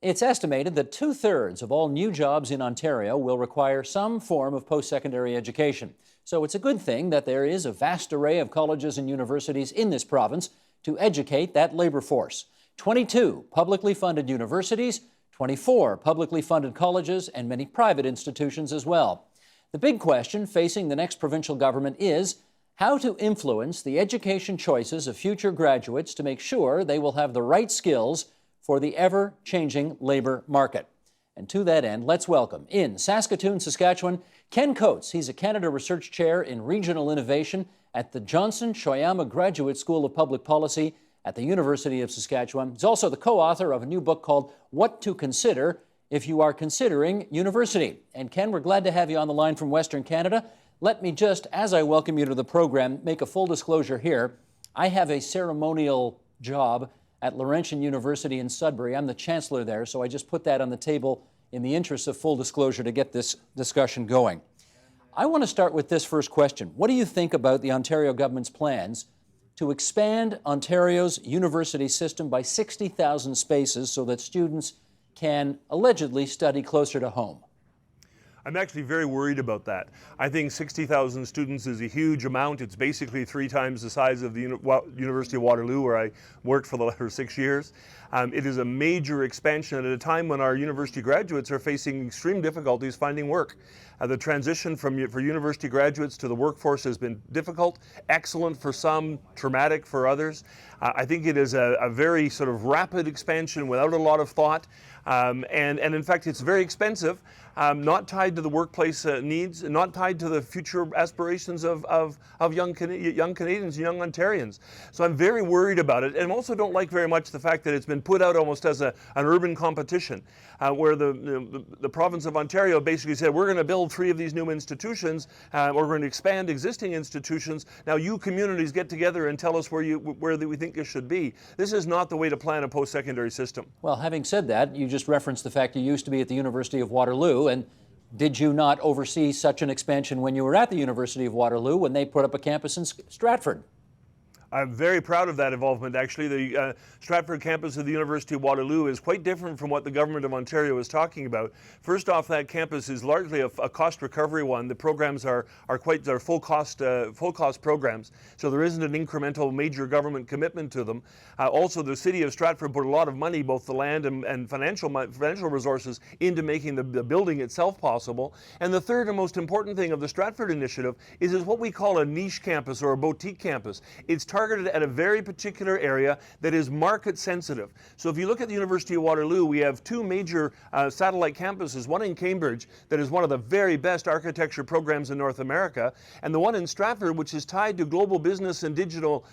It's estimated that two-thirds of all new jobs in Ontario will require some form of post-secondary education. So it's a good thing that there is a vast array of colleges and universities in this province to educate that labor force. 22 publicly funded universities, 24 publicly funded colleges, and many private institutions as well. The big question facing the next provincial government is how to influence the education choices of future graduates to make sure they will have the right skills for the ever-changing labor market. And to that end, let's welcome in Saskatoon, Saskatchewan, Ken Coates. He's a Canada Research Chair in Regional Innovation at the Johnson Shoyama Graduate School of Public Policy at the University of Saskatchewan. He's also the co-author of a new book called What to Consider If You Are Considering University. And Ken, we're glad to have you on the line from Western Canada. Let me just, as I welcome you to the program, make a full disclosure here. I have a ceremonial job at Laurentian University in Sudbury. I'm the chancellor there, so I just put that on the table in the interest of full disclosure to get this discussion going. I want to start with this first question. What do you think about the Ontario government's plans to expand Ontario's university system by 60,000 spaces so that students can allegedly study closer to home? I'm actually very worried about that. I think 60,000 students is a huge amount. It's basically 3 times the size of the University of Waterloo, where I worked for 6 years. It is a major expansion at a time when our university graduates are facing extreme difficulties finding work. The transition for university graduates to the workforce has been difficult, excellent for some, traumatic for others. I think it is a very sort of rapid expansion without a lot of thought. And in fact, it's very expensive, not tied to the workplace needs, not tied to the future aspirations of young Canadians, young Ontarians. So I'm very worried about it, and also don't like very much the fact that it's been put out almost as an urban competition, where the province of Ontario basically said, we're going to build 3 of these new institutions, we're going to expand existing institutions. Now you communities get together and tell us where we think you should be. This is not the way to plan a post-secondary system. Well, having said that, you just referenced the fact you used to be at the University of Waterloo, and did you not oversee such an expansion when you were at the University of Waterloo when they put up a campus in Stratford? I'm very proud of that involvement, actually. The Stratford campus of the University of Waterloo is quite different from what the Government of Ontario is talking about. First off, that campus is largely a cost recovery one. The programs are full cost programs, so there isn't an incremental major government commitment to them. Also, the City of Stratford put a lot of money, both the land and financial resources, into making the building itself possible. And the third and most important thing of the Stratford initiative is what we call a niche campus or a boutique campus. It's targeted at a very particular area that is market sensitive. So if you look at the University of Waterloo, we have 2 major satellite campuses, one in Cambridge that is one of the very best architecture programs in North America, and the one in Stratford, which is tied to global business and digital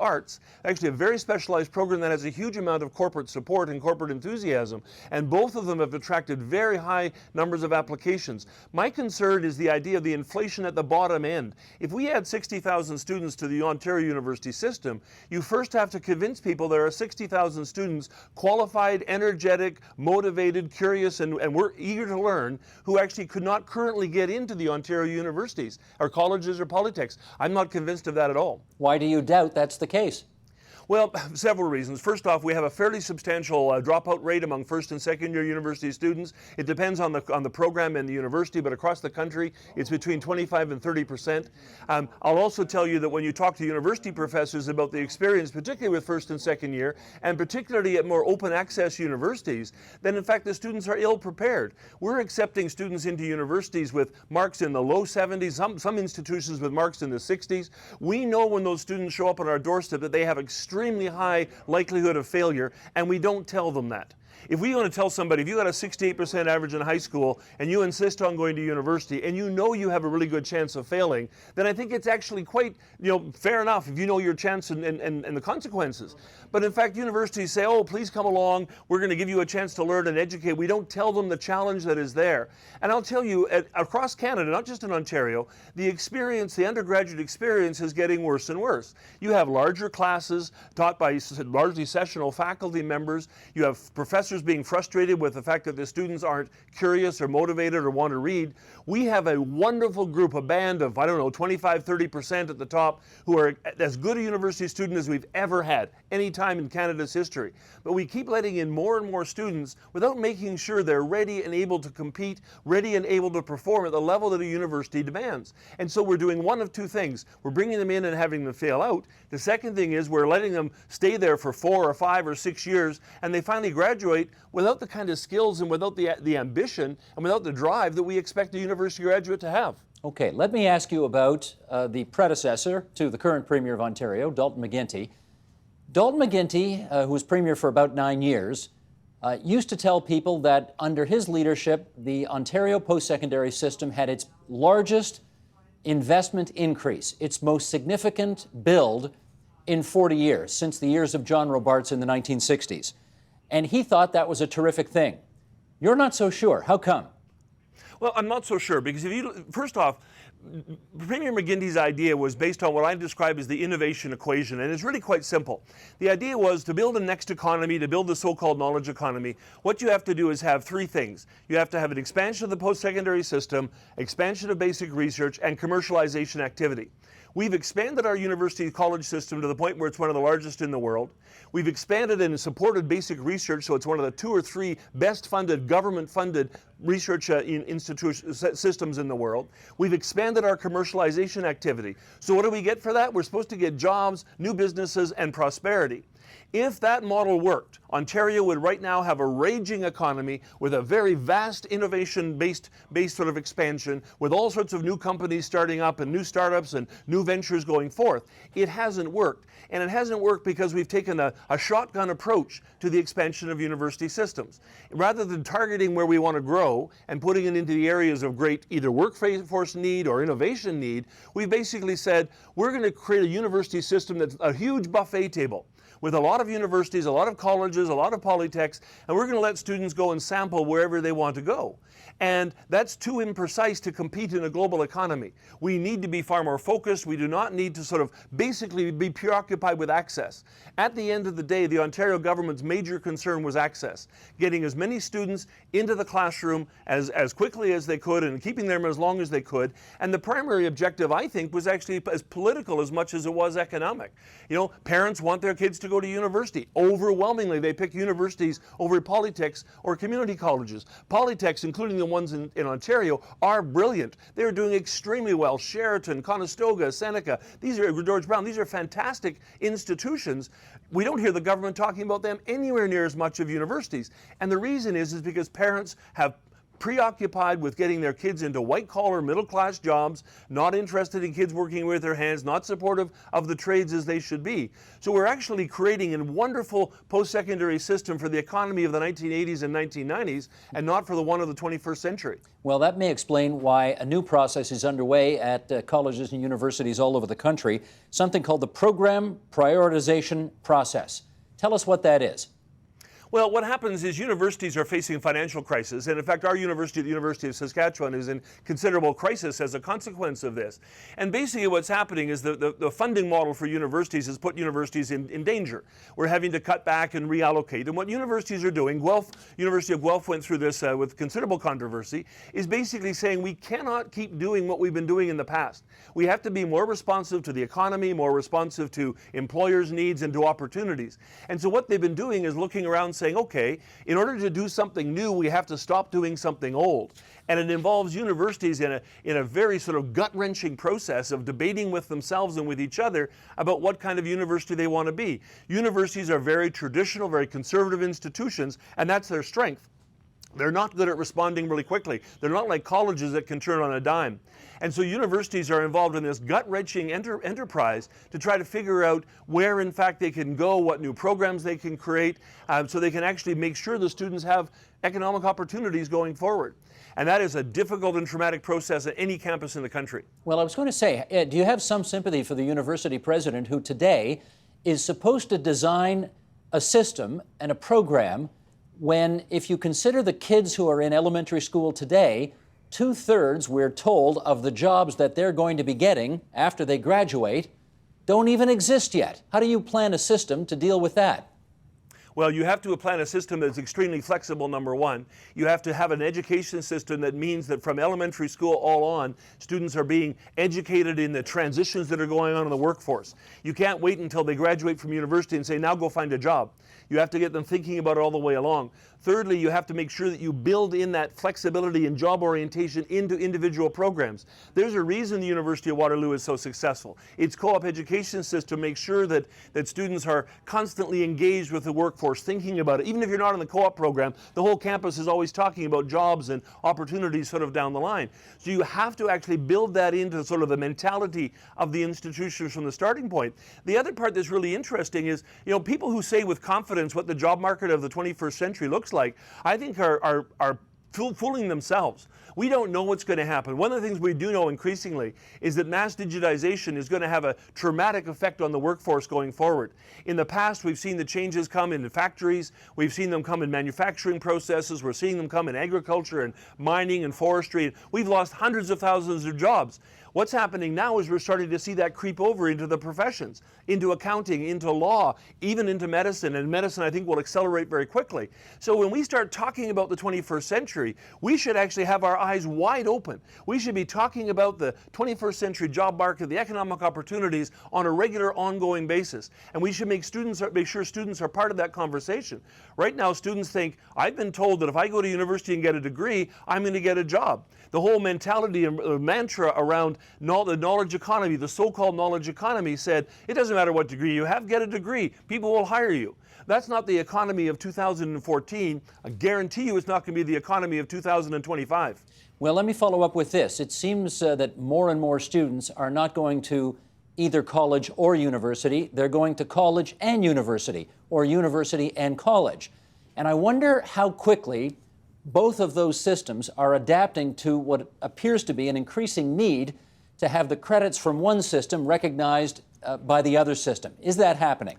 arts, actually a very specialized program that has a huge amount of corporate support and corporate enthusiasm, and both of them have attracted very high numbers of applications. My concern is the idea of the inflation at the bottom end. If we add 60,000 students to the Ontario University system, you first have to convince people there are 60,000 students, qualified, energetic, motivated, curious, and we're eager to learn, who actually could not currently get into the Ontario universities or colleges or polytechs. I'm not convinced of that at all. Why do you doubt that's the case? Well, several reasons. First off, we have a fairly substantial dropout rate among first and second year university students. It depends on the program and the university, but across the country, it's between 25 and 30%. I'll also tell you that when you talk to university professors about the experience, particularly with first and second year, and particularly at more open access universities, then in fact the students are ill prepared. We're accepting students into universities with marks in the low 70s, some institutions with marks in the 60s. We know when those students show up on our doorstep that they have extremely high likelihood of failure, and we don't tell them that. If we want to tell somebody, if you got a 68% average in high school and you insist on going to university and you know you have a really good chance of failing, then I think it's actually quite, fair enough if you know your chance and the consequences. But in fact, universities say, oh, please come along, we're going to give you a chance to learn and educate. We don't tell them the challenge that is there. And I'll tell you, across Canada, not just in Ontario, the undergraduate experience is getting worse and worse. You have larger classes taught by largely sessional faculty members. You have professors professors being frustrated with the fact that the students aren't curious or motivated or want to read. We have a wonderful group, a band of, I don't know, 25, 30% at the top who are as good a university student as we've ever had, any time in Canada's history. But we keep letting in more and more students without making sure they're ready and able to compete, ready and able to perform at the level that a university demands. And so we're doing one of two things. We're bringing them in and having them fail out. The second thing is we're letting them stay there for 4 or 5 or 6 years, and they finally graduate without the kind of skills and without the ambition and without the drive that we expect a university graduate to have. Okay, let me ask you about the predecessor to the current Premier of Ontario, Dalton McGuinty. Dalton McGuinty, who was Premier for about 9 years, used to tell people that under his leadership, the Ontario post-secondary system had its largest investment increase, its most significant build in 40 years, since the years of John Robarts in the 1960s. And he thought that was a terrific thing. You're not so sure. How come? Well, I'm not so sure, because first off, Premier McGuinty's idea was based on what I describe as the innovation equation, and it's really quite simple. The idea was to build a next economy, to build the so-called knowledge economy, what you have to do is have 3 things. You have to have an expansion of the post-secondary system, expansion of basic research, and commercialization activity. We've expanded our university college system to the point where it's one of the largest in the world. We've expanded and supported basic research, so it's one of the 2 or 3 best funded, government funded research systems in the world. We've expanded our commercialization activity. So what do we get for that? We're supposed to get jobs, new businesses, and prosperity. If that model worked, Ontario would right now have a raging economy with a very vast innovation-based sort of expansion, with all sorts of new companies starting up and new startups and new ventures going forth. It hasn't worked. And it hasn't worked because we've taken a shotgun approach to the expansion of university systems. Rather than targeting where we want to grow and putting it into the areas of great either workforce need or innovation need, we've basically said, we're going to create a university system that's a huge buffet table with a lot of universities, a lot of colleges, a lot of polytechs, and we're going to let students go and sample wherever they want to go. And that's too imprecise to compete in a global economy. We need to be far more focused. We do not need to sort of basically be preoccupied with access. At the end of the day, the Ontario government's major concern was access, getting as many students into the classroom as quickly as they could and keeping them as long as they could. And the primary objective, I think, was actually as political as much as it was economic. You know, parents want their kids to go to university. Overwhelmingly, they pick universities over polytechs or community colleges. Polytechs, including the ones in Ontario, are brilliant. They're doing extremely well. Sheraton, Conestoga, Seneca, George Brown, these are fantastic institutions. We don't hear the government talking about them anywhere near as much of universities. And the reason is because parents have preoccupied with getting their kids into white-collar, middle-class jobs, not interested in kids working with their hands, not supportive of the trades as they should be. So we're actually creating a wonderful post-secondary system for the economy of the 1980s and 1990s, and not for the one of the 21st century. Well, that may explain why a new process is underway at colleges and universities all over the country, something called the Program Prioritization process. Tell us what that is. Well, what happens is universities are facing financial crisis, and in fact our university, the University of Saskatchewan, is in considerable crisis as a consequence of this. And basically what's happening is the funding model for universities has put universities in danger. We're having to cut back and reallocate. And what universities are doing, University of Guelph went through this with considerable controversy, is basically saying we cannot keep doing what we've been doing in the past. We have to be more responsive to the economy, more responsive to employers' needs and to opportunities. And so what they've been doing is looking around saying, okay, in order to do something new, we have to stop doing something old. And it involves universities in a very sort of gut-wrenching process of debating with themselves and with each other about what kind of university they want to be. Universities are very traditional, very conservative institutions, and that's their strength. They're not good at responding really quickly. They're not like colleges that can turn on a dime. And so universities are involved in this gut-wrenching enterprise to try to figure out where, in fact, they can go, what new programs they can create, so they can actually make sure the students have economic opportunities going forward. And that is a difficult and traumatic process at any campus in the country. Well, I was going to say, Ed, do you have some sympathy for the university president who today is supposed to design a system and a program when, if you consider the kids who are in elementary school today, 2/3, we're told, of the jobs that they're going to be getting after they graduate don't even exist yet? How do you plan a system to deal with that? Well, you have to plan a system that's extremely flexible, number one. You have to have an education system that means that from elementary school all on, students are being educated in the transitions that are going on in the workforce. You can't wait until they graduate from university and say, now go find a job. You have to get them thinking about it all the way along. Thirdly, you have to make sure that you build in that flexibility and job orientation into individual programs. There's a reason the University of Waterloo is so successful. Its co-op education system makes sure that students are constantly engaged with the workforce, thinking about it. Even if you're not in the co-op program, the whole campus is always talking about jobs and opportunities sort of down the line. So you have to actually build that into sort of the mentality of the institutions from the starting point. The other part that's really interesting is, people who say with confidence what the job market of the 21st century looks like, I think are fooling themselves. We don't know what's going to happen. One of the things we do know increasingly is that mass digitization is going to have a traumatic effect on the workforce going forward. In the past, we've seen the changes come in factories, we've seen them come in manufacturing processes, we're seeing them come in agriculture and mining and forestry. We've lost hundreds of thousands of jobs. What's happening now is we're starting to see that creep over into the professions, into accounting, into law, even into medicine. And medicine, I think, will accelerate very quickly. So when we start talking about the 21st century, we should actually have our eyes wide open. We should be talking about the 21st century job market, the economic opportunities on a regular, ongoing basis. And we should make sure students are part of that conversation. Right now, students think, I've been told that if I go to university and get a degree, I'm going to get a job. The whole mentality and mantra around the knowledge economy, the so-called knowledge economy, said, it doesn't matter what degree you have, get a degree. People will hire you. That's not the economy of 2014. I guarantee you it's not going to be the economy of 2025. Well, let me follow up with this. It seems that more and more students are not going to either college or university. They're going to college and university, or university and college. And I wonder how quickly both of those systems are adapting to what appears to be an increasing need to have the credits from one system recognized by the other system. Is that happening?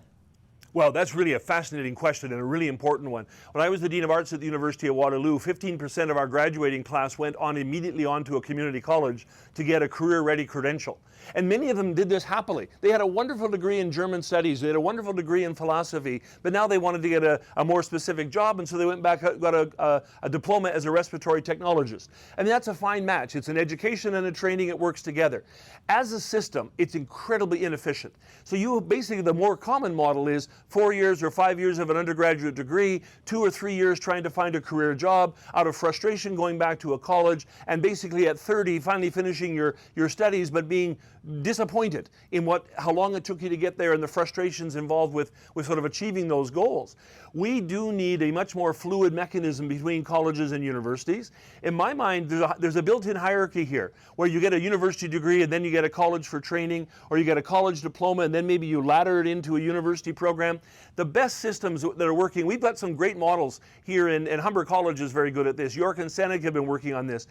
Well, that's really a fascinating question and a really important one. When I was the Dean of Arts at the University of Waterloo, 15% of our graduating class went on immediately on to a community college to get a career-ready credential. And many of them did this happily. They had a wonderful degree in German studies, they had a wonderful degree in philosophy, but now they wanted to get a more specific job, and so they went back, got a diploma as a respiratory technologist. And that's a fine match. It's an education and a training, it works together. As a system, it's incredibly inefficient. So basically, the more common model is 4 years or 5 years of an undergraduate degree, 2 or 3 years trying to find a career job, out of frustration going back to a college, and basically at 30 finally finishing your studies, but being disappointed in how long it took you to get there and the frustrations involved with sort of achieving those goals. We do need a much more fluid mechanism between colleges and universities. In my mind, there's a built-in hierarchy here, where you get a university degree and then you get a college for training, or you get a college diploma and then maybe you ladder it into a university program. The best systems that are working, we've got some great models here, and Humber College is very good at this. York and Seneca have been working on this.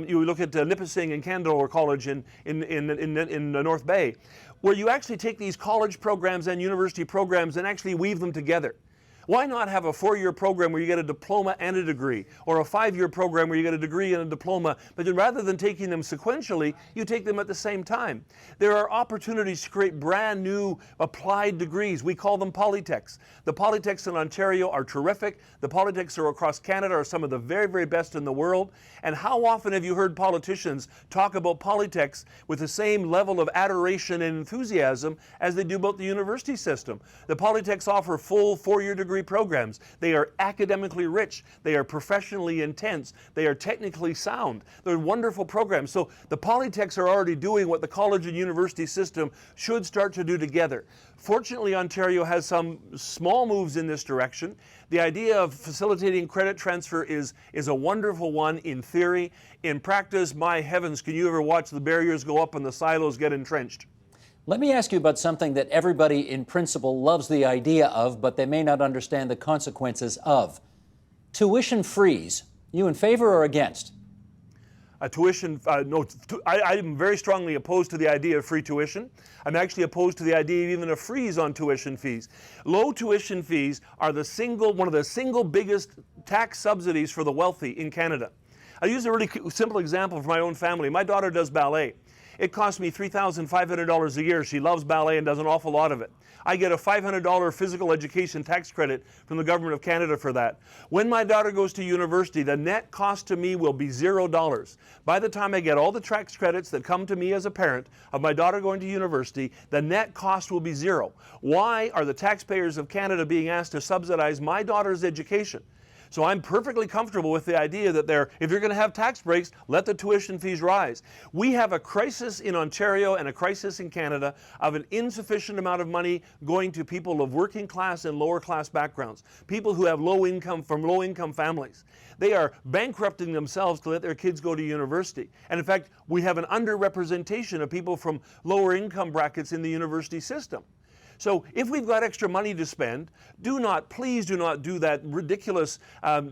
You look at Nipissing and Candler College in the North Bay, where you actually take these college programs and university programs and actually weave them together. Why not have a 4-year program where you get a diploma and a degree, or a 5-year program where you get a degree and a diploma, but then rather than taking them sequentially, you take them at the same time. There are opportunities to create brand new applied degrees. We call them polytechs. The polytechs in Ontario are terrific. The polytechs across Canada are some of the very, very best in the world. And how often have you heard politicians talk about polytechs with the same level of adoration and enthusiasm as they do about the university system? The polytechs offer full 4-year degree programs. They are academically rich. They are professionally intense. They are technically sound. They're wonderful programs. So the polytechs are already doing what the college and university system should start to do together. Fortunately, Ontario has some small moves in this direction. The idea of facilitating credit transfer is a wonderful one in theory. In practice, my heavens, can you ever watch the barriers go up and the silos get entrenched? Let me ask you about something that everybody in principle loves the idea of, but they may not understand the consequences of. Tuition freeze. You in favor or against? I'm very strongly opposed to the idea of free tuition. I'm actually opposed to the idea of even a freeze on tuition fees. Low tuition fees are one of the single biggest tax subsidies for the wealthy in Canada. I'll use a really simple example from my own family. My daughter does ballet. It costs me $3,500 a year. She loves ballet and does an awful lot of it. I get a $500 physical education tax credit from the government of Canada for that. When my daughter goes to university, the net cost to me will be $0. By the time I get all the tax credits that come to me as a parent of my daughter going to university, the net cost will be zero. Why are the taxpayers of Canada being asked to subsidize my daughter's education? So I'm perfectly comfortable with the idea that if you're going to have tax breaks, let the tuition fees rise. We have a crisis in Ontario and a crisis in Canada of an insufficient amount of money going to people of working class and lower class backgrounds, people who have low income from low income families. They are bankrupting themselves to let their kids go to university. And in fact, we have an underrepresentation of people from lower income brackets in the university system. So if we've got extra money to spend, please do not do that ridiculous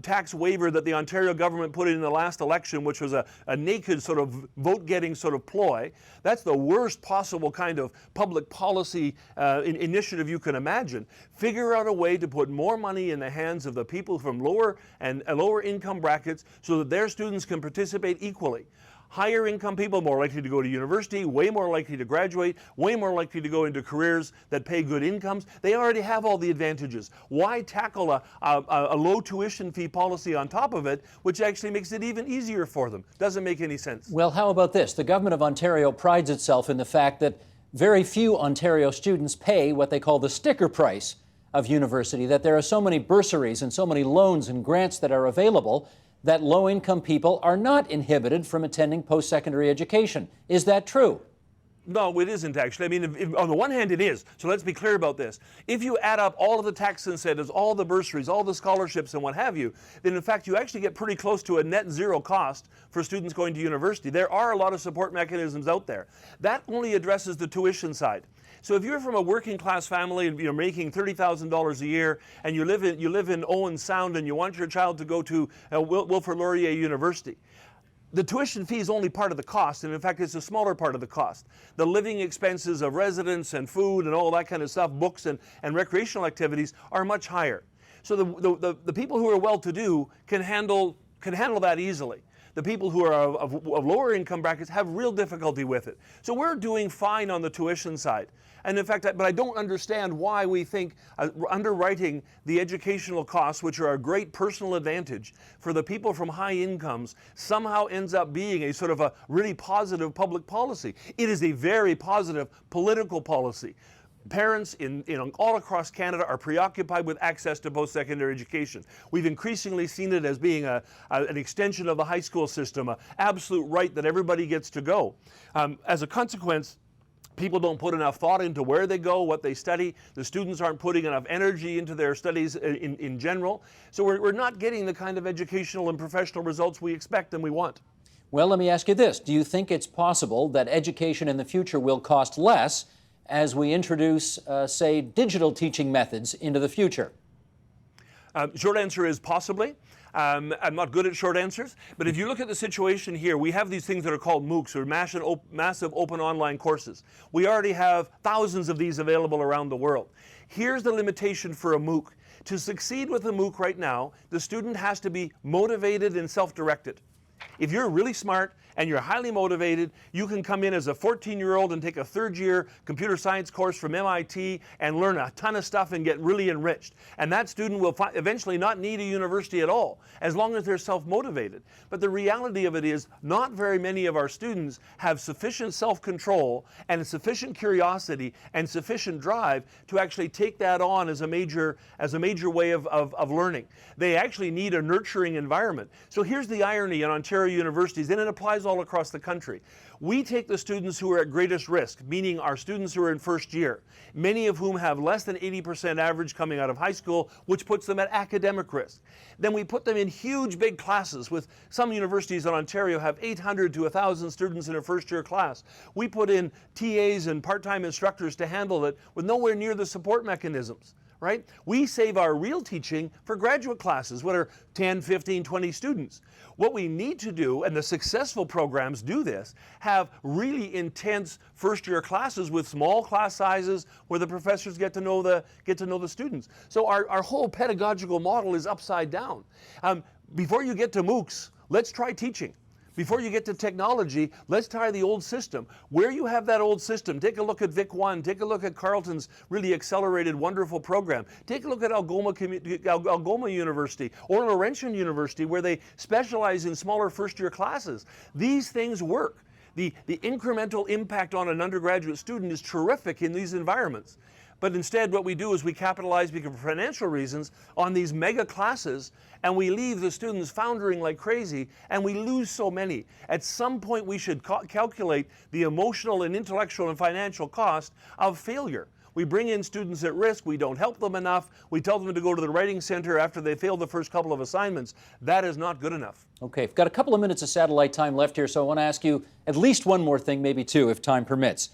tax waiver that the Ontario government put in the last election, which was a naked sort of vote-getting sort of ploy. That's the worst possible kind of public policy initiative you can imagine. Figure out a way to put more money in the hands of the people from lower income brackets so that their students can participate equally. Higher income people more likely to go to university, way more likely to graduate, way more likely to go into careers that pay good incomes. They already have all the advantages. Why tackle a low tuition fee policy on top of it, which actually makes it even easier for them? Doesn't make any sense. Well, how about this? The government of Ontario prides itself in the fact that very few Ontario students pay what they call the sticker price of university, that there are so many bursaries and so many loans and grants that are available that low-income people are not inhibited from attending post-secondary education. Is that true? No, it isn't actually. I mean, on the one hand it is, so let's be clear about this. If you add up all of the tax incentives, all the bursaries, all the scholarships and what have you, then in fact you actually get pretty close to a net zero cost for students going to university. There are a lot of support mechanisms out there. That only addresses the tuition side. So if you're from a working class family and you're making $30,000 a year and you live in Owen Sound and you want your child to go to Wilfrid Laurier University, the tuition fee is only part of the cost, and in fact it's a smaller part of the cost. The living expenses of residence and food and all that kind of stuff, books and recreational activities are much higher. So the people who are well-to-do can handle that easily. The people who are of lower income brackets have real difficulty with it. So we're doing fine on the tuition side. And in fact, but I don't understand why we think underwriting the educational costs, which are a great personal advantage for the people from high incomes, somehow ends up being a sort of a really positive public policy. It is a very positive political policy. Parents all across Canada are preoccupied with access to post-secondary education. We've increasingly seen it as being an extension of the high school system, an absolute right that everybody gets to go. As a consequence, people don't put enough thought into where they go, what they study. The students aren't putting enough energy into their studies in general. So we're not getting the kind of educational and professional results we expect and we want. Well, let me ask you this. Do you think it's possible that education in the future will cost less as we introduce, say, digital teaching methods into the future? Short answer is possibly. I'm not good at short answers, but if you look at the situation here, we have these things that are called MOOCs, or massive open online courses. We already have thousands of these available around the world. Here's the limitation for a MOOC. To succeed with a MOOC right now, the student has to be motivated and self-directed. If you're really smart and you're highly motivated, you can come in as a 14-year-old and take a third-year computer science course from MIT and learn a ton of stuff and get really enriched. And that student will eventually not need a university at all, as long as they're self-motivated. But the reality of it is, not very many of our students have sufficient self-control and sufficient curiosity and sufficient drive to actually take that on as a major way of learning. They actually need a nurturing environment. So here's the irony in Ontario universities, and it applies all across the country. We take the students who are at greatest risk, meaning our students who are in first year, many of whom have less than 80% average coming out of high school, which puts them at academic risk. Then we put them in huge big classes. With some universities in Ontario have 800 to 1,000 students in a first year class. We put in TAs and part-time instructors to handle it with nowhere near the support mechanisms. Right? We save our real teaching for graduate classes, what are 10, 15, 20 students. What we need to do, and the successful programs do this, have really intense first-year classes with small class sizes where the professors get to know the students. So our whole pedagogical model is upside down. Before you get to MOOCs, let's try teaching. Before you get to technology, let's try the old system. Where you have that old system, take a look at Vic 1, take a look at Carleton's really accelerated, wonderful program. Take a look at Algoma University or Laurentian University, where they specialize in smaller first-year classes. These things work. The incremental impact on an undergraduate student is terrific in these environments. But instead, what we do is we capitalize, because of financial reasons, on these mega classes, and we leave the students foundering like crazy, and we lose so many. At some point, we should calculate the emotional and intellectual and financial cost of failure. We bring in students at risk, we don't help them enough, we tell them to go to the writing center after they failed the first couple of assignments. That is not good enough. Okay, we've got a couple of minutes of satellite time left here, so I want to ask you at least one more thing, maybe two, if time permits.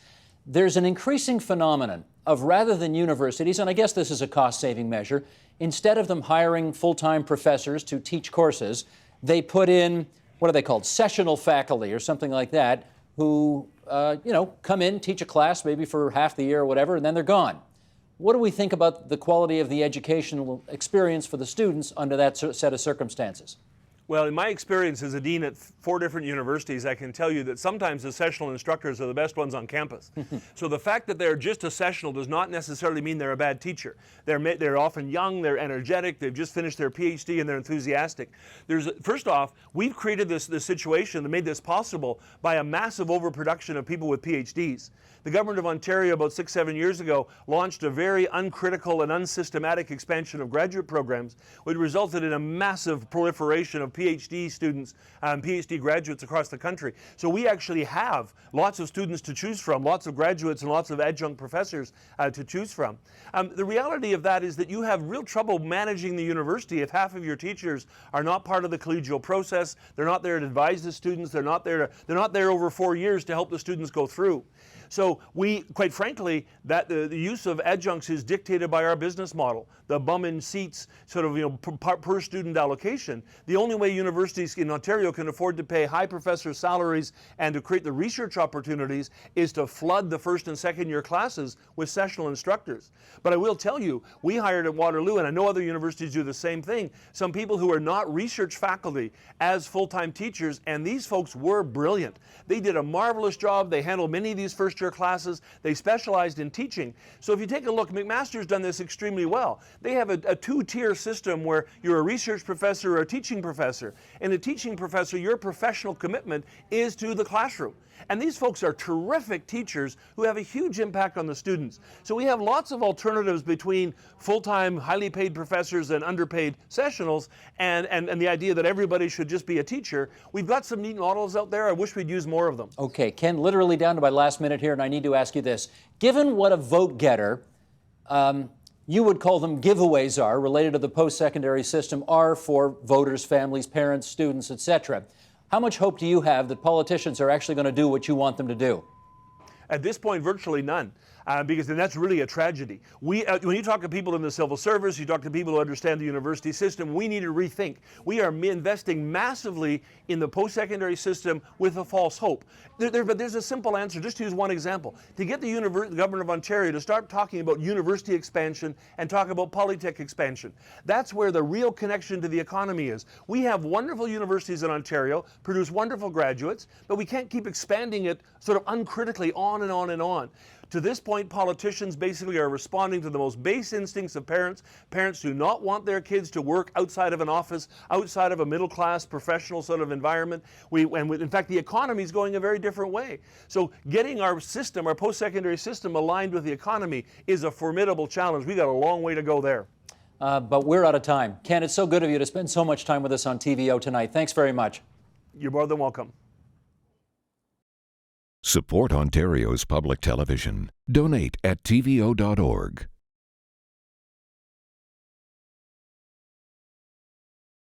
There's an increasing phenomenon of, rather than universities, and I guess this is a cost-saving measure, instead of them hiring full-time professors to teach courses, they put in, what are they called, sessional faculty or something like that, who, come in, teach a class maybe for half the year or whatever, and then they're gone. What do we think about the quality of the educational experience for the students under that set of circumstances? Well, in my experience as a dean at 4 different universities, I can tell you that sometimes the sessional instructors are the best ones on campus. So the fact that they're just a sessional does not necessarily mean they're a bad teacher. They're often young, they're energetic, they've just finished their PhD, and they're enthusiastic. First off, we've created this situation that made this possible by a massive overproduction of people with PhDs. The government of Ontario, about 6-7 years ago, launched a very uncritical and unsystematic expansion of graduate programs, which resulted in a massive proliferation of PhD students and PhD graduates across the country. So we actually have lots of students to choose from, lots of graduates and lots of adjunct professors to choose from. The reality of that is that you have real trouble managing the university if half of your teachers are not part of the collegial process, they're not there to advise the students, they're not there over 4 years to help the students go through. So we, quite frankly, that the use of adjuncts is dictated by our business model, the bum in seats sort of per student allocation. The only way universities in Ontario can afford to pay high professor salaries and to create the research opportunities is to flood the first and second year classes with sessional instructors. But I will tell you, we hired at Waterloo, and I know other universities do the same thing, some people who are not research faculty as full-time teachers, and these folks were brilliant. They did a marvelous job. They handled many of these first-year classes. They specialized in teaching. So if you take a look, McMaster's done this extremely well. They have a two-tier system where you're a research professor or a teaching professor. And a teaching professor, your professional commitment is to the classroom. And these folks are terrific teachers who have a huge impact on the students. So we have lots of alternatives between full-time, highly paid professors and underpaid sessionals, and the idea that everybody should just be a teacher. We've got some neat models out there. I wish we'd use more of them. Okay, Ken, literally down to my last minute here, and I need to ask you this. Given what a vote getter, you would call them giveaways are, related to the post-secondary system, are for voters, families, parents, students, etc., how much hope do you have that politicians are actually going to do what you want them to do? At this point, virtually none. Because then that's really a tragedy. When you talk to people in the civil service, you talk to people who understand the university system, we need to rethink. We are investing massively in the post-secondary system with a false hope. But there's a simple answer, just to use one example. To get the government of Ontario to start talking about university expansion and talk about polytech expansion, that's where the real connection to the economy is. We have wonderful universities in Ontario, produce wonderful graduates, but we can't keep expanding it sort of uncritically on and on and on. To this point, politicians basically are responding to the most base instincts of parents. Parents do not want their kids to work outside of an office, outside of a middle-class, professional sort of environment. In fact, the economy is going a very different way. So getting our system, our post-secondary system, aligned with the economy is a formidable challenge. We've got a long way to go there. But we're out of time. Ken, it's so good of you to spend so much time with us on TVO tonight. Thanks very much. You're more than welcome. Support Ontario's public television. Donate at tvo.org.